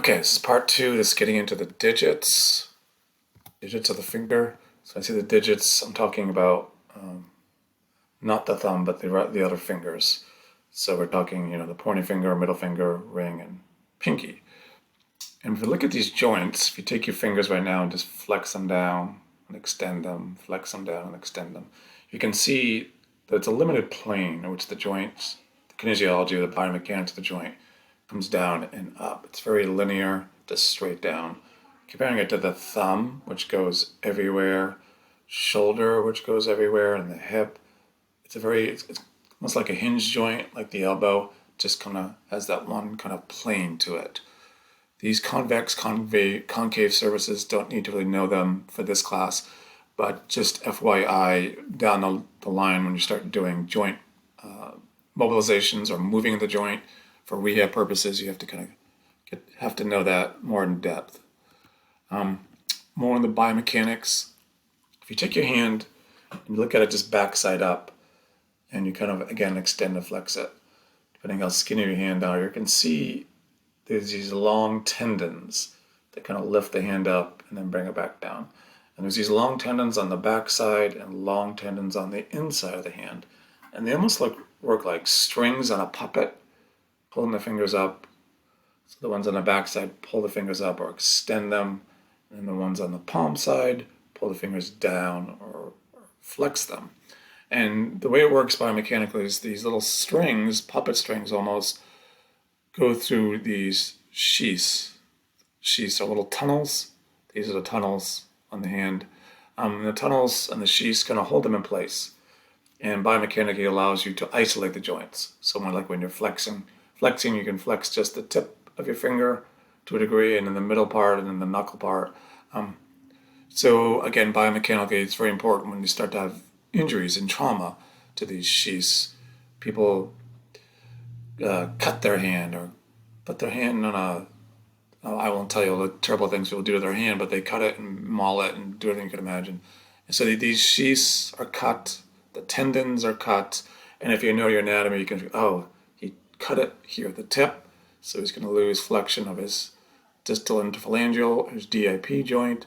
Okay, this is part two. This is getting into the digits of the finger. So I see the digits. I'm talking about not the thumb, but the other fingers. So we're talking, the pointing finger, middle finger, ring, and pinky. And if you look at these joints, if you take your fingers right now and just flex them down and extend them, flex them down and extend them, you can see that it's a limited plane in which the joints, the kinesiology or the biomechanics of the joint comes down and up. It's very linear, just straight down. Comparing it to the thumb, which goes everywhere, shoulder, which goes everywhere, and the hip, it's almost like a hinge joint, like the elbow, just kind of has that one kind of plane to it. These convex, concave surfaces, don't need to really know them for this class, but just FYI, down the line when you start doing joint mobilizations or moving the joint for rehab purposes, you have to have to know that more in depth. More on the biomechanics. If you take your hand and look at it just backside up, and you kind of again extend and flex it, depending how skinny your hand are, you can see there's these long tendons that kind of lift the hand up and then bring it back down. And there's these long tendons on the back side and long tendons on the inside of the hand. And they almost work like strings on a puppet, pulling the fingers up. So the ones on the back side pull the fingers up or extend them. And the ones on the palm side pull the fingers down or flex them. And the way it works biomechanically is these little strings, puppet strings almost, go through these sheaths. Sheaths are little tunnels. These are the tunnels on the hand. The tunnels and the sheaths kind of hold them in place. And biomechanically allows you to isolate the joints. So like when you're flexing, you can flex just the tip of your finger to a degree, and then the middle part, and then the knuckle part. So again, biomechanically, it's very important when you start to have injuries and trauma to these sheaths. People cut their hand or put their hand on I won't tell you all the terrible things people do to their hand, but they cut it and maul it and do everything you can imagine. And so these sheaths are cut, the tendons are cut, and if you know your anatomy, you can, he cut it here at the tip, so he's going to lose flexion of his distal interphalangeal, his DIP joint.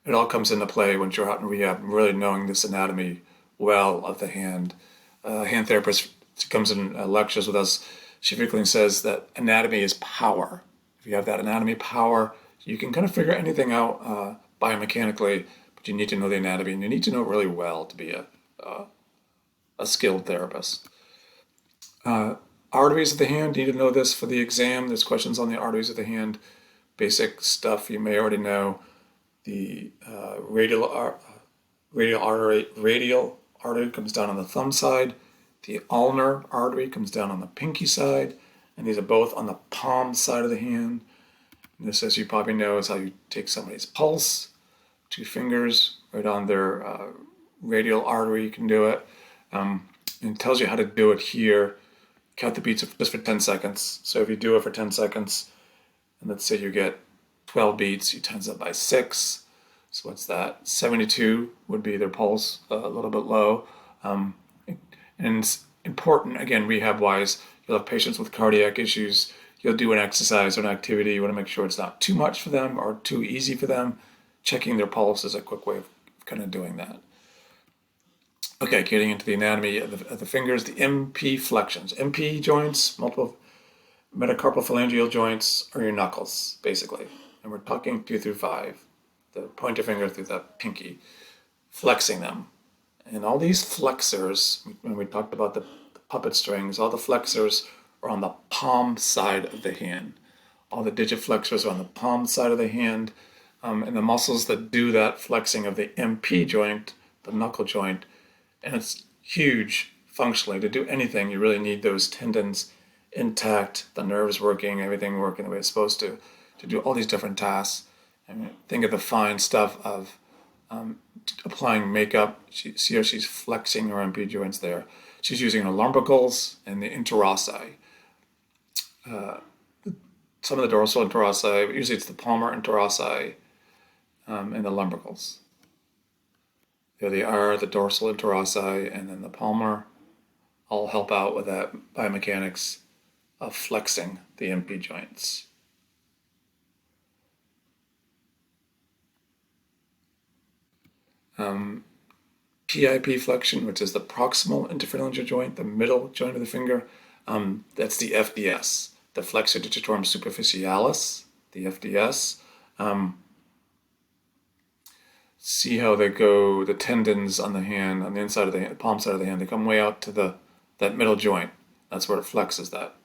It all comes into play once you're out in rehab, really knowing this anatomy well of the hand. Hand therapist comes in lectures with us. She frequently says that anatomy is power. If you have that anatomy power, you can kind of figure anything out biomechanically, but you need to know the anatomy, and you need to know it really well to be a skilled therapist. Arteries of the hand, you need to know this for the exam. There's questions on the arteries of the hand, basic stuff you may already know. The radial artery comes down on the thumb side. The ulnar artery comes down on the pinky side, and these are both on the palm side of the hand. And this, as you probably know, is how you take somebody's pulse. 2 fingers right on their radial artery, you can do it. And it tells you how to do it here. Count the beats just for 10 seconds. So if you do it for 10 seconds, and let's say you get 12 beats, you times that by 6. So what's that? 72 would be their pulse, a little bit low. And it's important, again, rehab-wise, you'll have patients with cardiac issues. You'll do an exercise or an activity. You want to make sure it's not too much for them or too easy for them. Checking their pulse is a quick way of kind of doing that. Okay, getting into the anatomy of the fingers, the MP flexions. MP joints, multiple metacarpophalangeal joints, are your knuckles, basically. And we're talking 2 through 5, the pointer finger through the pinky, flexing them. And all these flexors, when we talked about the puppet strings, all the flexors are on the palm side of the hand. All the digit flexors are on the palm side of the hand. And the muscles that do that flexing of the MP joint, the knuckle joint, and it's huge functionally. To do anything, you really need those tendons intact, the nerves working, everything working the way it's supposed to do all these different tasks. I mean, think of the fine stuff of applying makeup. See how she's flexing her MP joints there. She's using her lumbricals and the interossi. Some of the dorsal interossi, but usually it's the palmar interossi and the lumbricals. There they are, the dorsal interossi and then the palmar, all help out with that biomechanics of flexing the MP joints. PIP flexion, which is the proximal interphalangeal joint, the middle joint of the finger. That's the FDS, the flexor digitorum superficialis, the FDS. See how they go, the tendons on the hand, on the inside of the hand, palm side of the hand, they come way out to that middle joint. That's where it flexes, that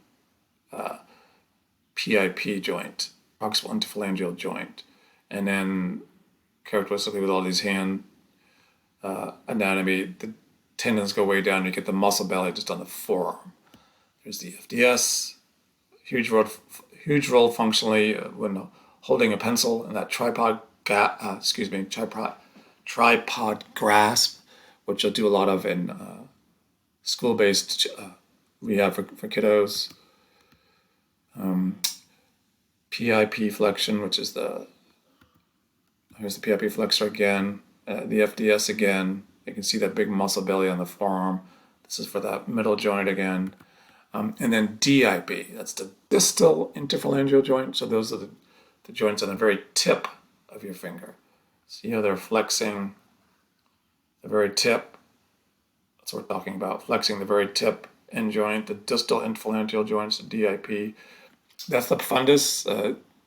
PIP joint, proximal interphalangeal joint. And then characteristically with all these hand anatomy, the tendons go way down, you get the muscle belly just on the forearm. There's the FDS, huge role functionally when holding a pencil and that tripod grasp, which you'll do a lot of in school-based rehab for kiddos. PIP flexion, which is here's the PIP flexor again, the FDS again. You can see that big muscle belly on the forearm. This is for that middle joint again. And then DIP, that's the distal interphalangeal joint. So those are the joints on the very tip of your finger. See how they're flexing the very tip? That's what we're talking about, flexing the very tip end joint, the distal interphalangeal joints, the DIP. That's the profundus.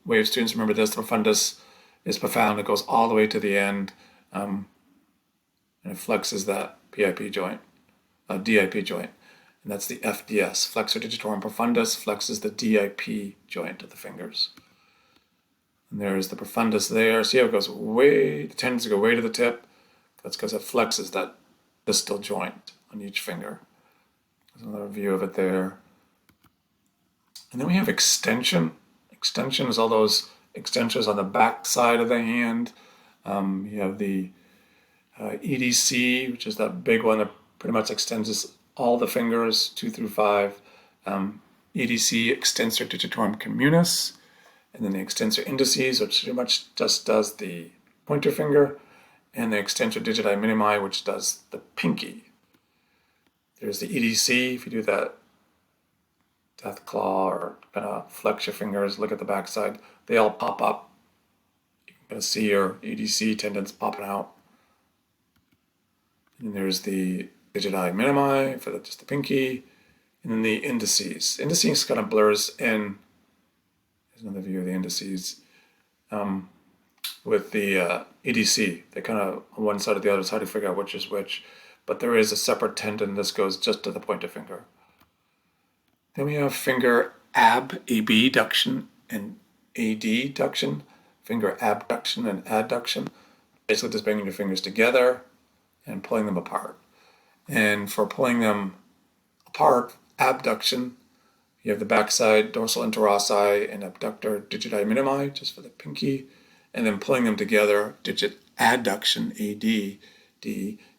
Way of students remember this, the profundus is profound. It goes all the way to the end, and it flexes that DIP joint. And that's the FDS, flexor digitorum profundus, flexes the DIP joint of the fingers. And there's the profundus there. See how it goes way, the tendons go way to the tip? That's because it flexes that distal joint on each finger. There's another view of it there. And then we have extension. Extension is all those extensions on the back side of the hand. You have the EDC, which is that big one that pretty much extends all the fingers, 2 through 5. EDC, extensor digitorum communis. And then the extensor indices, which pretty much just does the pointer finger. And the extensor digiti minimi, which does the pinky. There's the EDC, if you do that death claw or kind of flex your fingers, look at the backside, they all pop up. You can kind of see your EDC tendons popping out. And there's the digiti minimi for just the pinky, and then the indices. Indices kind of blurs in. Here's another view of the indices. With the EDC, they kind of on one side or the other, it's hard to figure out which is which, but there is a separate tendon. This goes just to the pointer finger. Then we have finger abduction and adduction, finger abduction and adduction. Basically just bringing your fingers together and pulling them apart. And for pulling them apart, abduction, you have the backside dorsal interossi and abductor digiti minimi, just for the pinky. And then pulling them together, digit adduction, AD,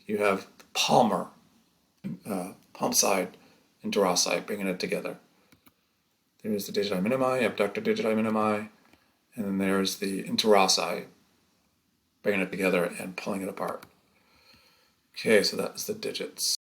you have the palmar, palm side interossi, bringing it together. There's the digiti minimi, abductor digiti minimi, and then there's the interossi, bringing it together and pulling it apart. Okay, so that's the digits.